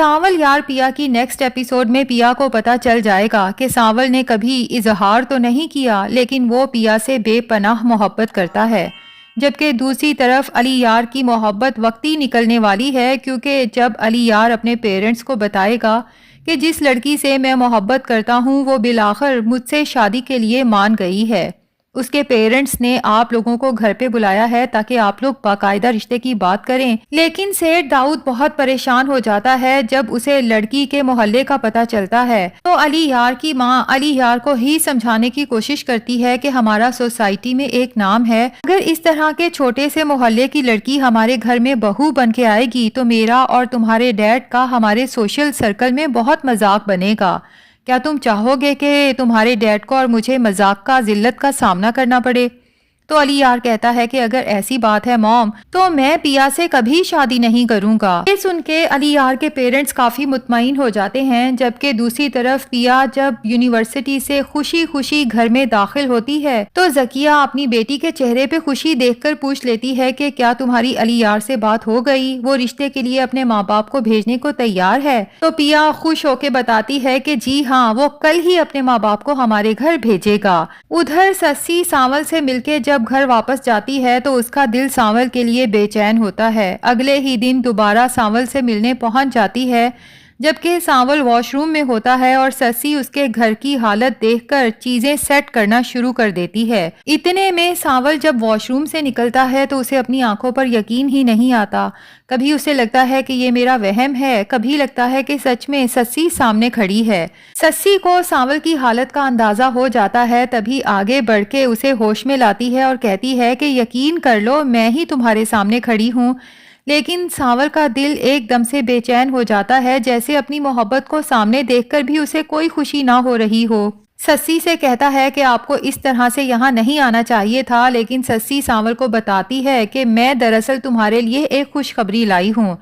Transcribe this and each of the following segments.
सांवल यार पिया की नेक्स्ट एपिसोड में पिया को पता चल जाएगा कि सांवल ने कभी इजहार तो नहीं किया, लेकिन वो पिया से बेपनाह मोहब्बत करता है। जबकि दूसरी तरफ अली यार की मोहब्बत वक्ती निकलने वाली है, क्योंकि जब अली यार अपने पेरेंट्स को बताएगा कि जिस लड़की से मैं मोहब्बत करता हूँ वो बिलाखिर मुझसे शादी के लिए मान गई है। उसके पेरेंट्स ने आप लोगों को घर पे बुलाया है ताकि आप लोग बाकायदा रिश्ते की बात करें, लेकिन सेठ दाऊद बहुत परेशान हो जाता है जब उसे लड़की के मोहल्ले का पता चलता है। तो अली यार की माँ अली यार को ही समझाने की कोशिश करती है कि हमारा सोसाइटी में एक नाम है, अगर इस तरह के छोटे से मोहल्ले की लड़की हमारे घर में बहू बन के आएगी तो मेरा और तुम्हारे डैड का हमारे सोशल सर्कल में बहुत मजाक बनेगा। क्या तुम चाहोगे कि तुम्हारे डैड को और मुझे मजाक का जिल्लत का सामना करना पड़े? तो अली यार कहता है कि अगर ऐसी बात है मॉम तो मैं पिया से कभी शादी नहीं करूंगा। ये सुन के अली यार के पेरेंट्स काफी मुतमईन हो जाते हैं। जबकि दूसरी तरफ पिया जब यूनिवर्सिटी से खुशी खुशी घर में दाखिल होती है तो जकिया अपनी बेटी के चेहरे पे खुशी देखकर पूछ लेती है कि क्या तुम्हारी अली यार से बात हो गई, वो रिश्ते के लिए अपने माँ बाप को भेजने को तैयार है? तो पिया खुश होके बताती है कि जी हाँ, वो कल ही अपने माँ बाप को हमारे घर भेजेगा। उधर सस्सी सांवल से मिलके जब घर वापस जाती है तो उसका दिल सांवल के लिए बेचैन होता है। अगले ही दिन दोबारा सांवल से मिलने पहुंच जाती है, जबकि सांवल वॉशरूम में होता है और ससी उसके घर की हालत देखकर चीजें सेट करना शुरू कर देती है। इतने में सांवल जब वॉशरूम से निकलता है तो उसे अपनी आंखों पर यकीन ही नहीं आता। कभी उसे लगता है कि ये मेरा वहम है, कभी लगता है कि सच में ससी सामने खड़ी है। ससी को सांवल की हालत का अंदाजा हो जाता है, तभी आगे बढ़ के उसे होश में लाती है और कहती है कि यकीन कर लो, मैं ही तुम्हारे सामने खड़ी हूँ। लेकिन सांवल का दिल एकदम से बेचैन हो जाता है, जैसे अपनी मोहब्बत को सामने देखकर भी उसे कोई खुशी ना हो रही हो। सस्सी से कहता है कि आपको इस तरह से यहाँ नहीं आना चाहिए था, लेकिन सस्सी सांवल को बताती है कि मैं दरअसल तुम्हारे लिए एक खुशखबरी लाई हूँ।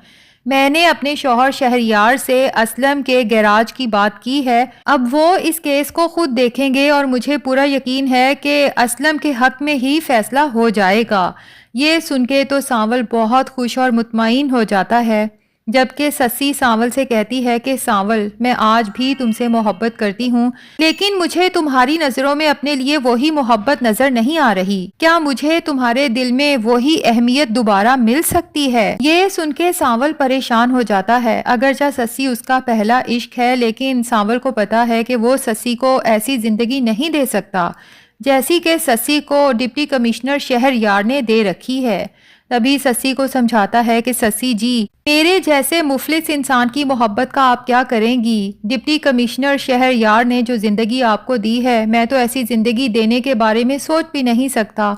मैंने अपने शौहर शहरयार से असलम के गैराज की बात की है। अब वो इस केस को खुद देखेंगे और मुझे पूरा यकीन है कि असलम के हक में ही फैसला हो जाएगा। ये सुन के तो सांवल बहुत खुश और मुतमईन हो जाता है। जबकि सस्सी सांवल से कहती है कि सांवल, मैं आज भी तुमसे मोहब्बत करती हूँ, लेकिन मुझे तुम्हारी नज़रों में अपने लिए वही मोहब्बत नजर नहीं आ रही। क्या मुझे तुम्हारे दिल में वही अहमियत दोबारा मिल सकती है? ये सुन के सांवल परेशान हो जाता है। अगरचा सस्सी उसका पहला इश्क है, लेकिन सांवल को पता है कि वो सस्सी को ऐसी जिंदगी नहीं दे सकता जैसी कि सस्सी को डिप्टी कमिश्नर शहरयार ने दे रखी है। तभी सस्सी को समझाता है कि सस्सी जी, मेरे जैसे मुफलिस इंसान की मोहब्बत का आप क्या करेंगी? डिप्टी कमिश्नर शहरयार ने जो जिंदगी आपको दी है, मैं तो ऐसी जिंदगी देने के बारे में सोच भी नहीं सकता।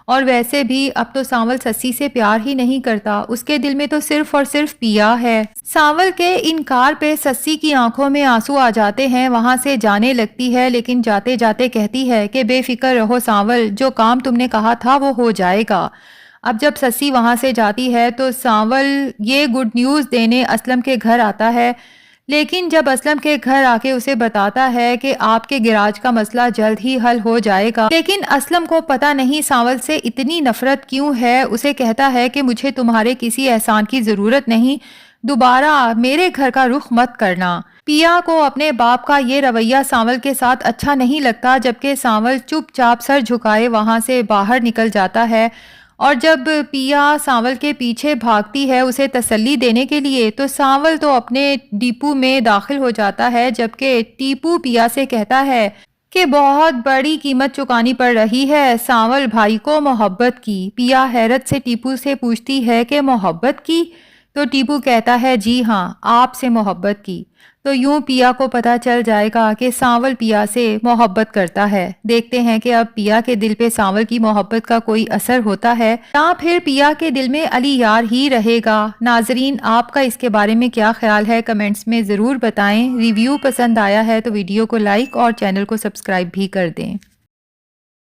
और वैसे भी अब तो सांवल सस्सी से प्यार ही नहीं करता, उसके दिल में तो सिर्फ और सिर्फ पिया है। सांवल के इनकार पे सस्सी की आंखों में आंसू आ जाते हैं, वहां से जाने लगती है, लेकिन जाते जाते कहती है कि बेफिक्र रहो सांवल, जो काम तुमने कहा था वो हो जाएगा। अब जब सस्सी वहां से जाती है तो सांवल ये गुड न्यूज़ देने असलम के घर आता है, लेकिन जब असलम के घर आके उसे बताता है कि आपके गैराज का मसला जल्द ही हल हो जाएगा, लेकिन असलम को पता नहीं सांवल से इतनी नफरत क्यों है। उसे कहता है कि मुझे तुम्हारे किसी एहसान की जरूरत नहीं, दोबारा मेरे घर का रुख मत करना। पिया को अपने बाप का ये रवैया सांवल के साथ अच्छा नहीं लगता, जबकि सांवल चुपचाप सर झुकाए वहां से बाहर निकल जाता है। और जब पिया सांवल के पीछे भागती है उसे तसल्ली देने के लिए, तो सांवल तो अपने डिपो में दाखिल हो जाता है, जबकि टीपू पिया से कहता है कि बहुत बड़ी कीमत चुकानी पड़ रही है सांवल भाई को मोहब्बत की। पिया हैरत से टीपू से पूछती है कि मोहब्बत की? तो टीपू कहता है जी हाँ, आपसे मोहब्बत की। तो यूं पिया को पता चल जाएगा कि सांवल पिया से मोहब्बत करता है। देखते हैं कि अब पिया के दिल पे सांवल की मोहब्बत का कोई असर होता है या फिर पिया के दिल में अली यार ही रहेगा। नाजरीन, आपका इसके बारे में क्या ख्याल है, कमेंट्स में ज़रूर बताएं। रिव्यू पसंद आया है तो वीडियो को लाइक और चैनल को सब्सक्राइब भी कर दें।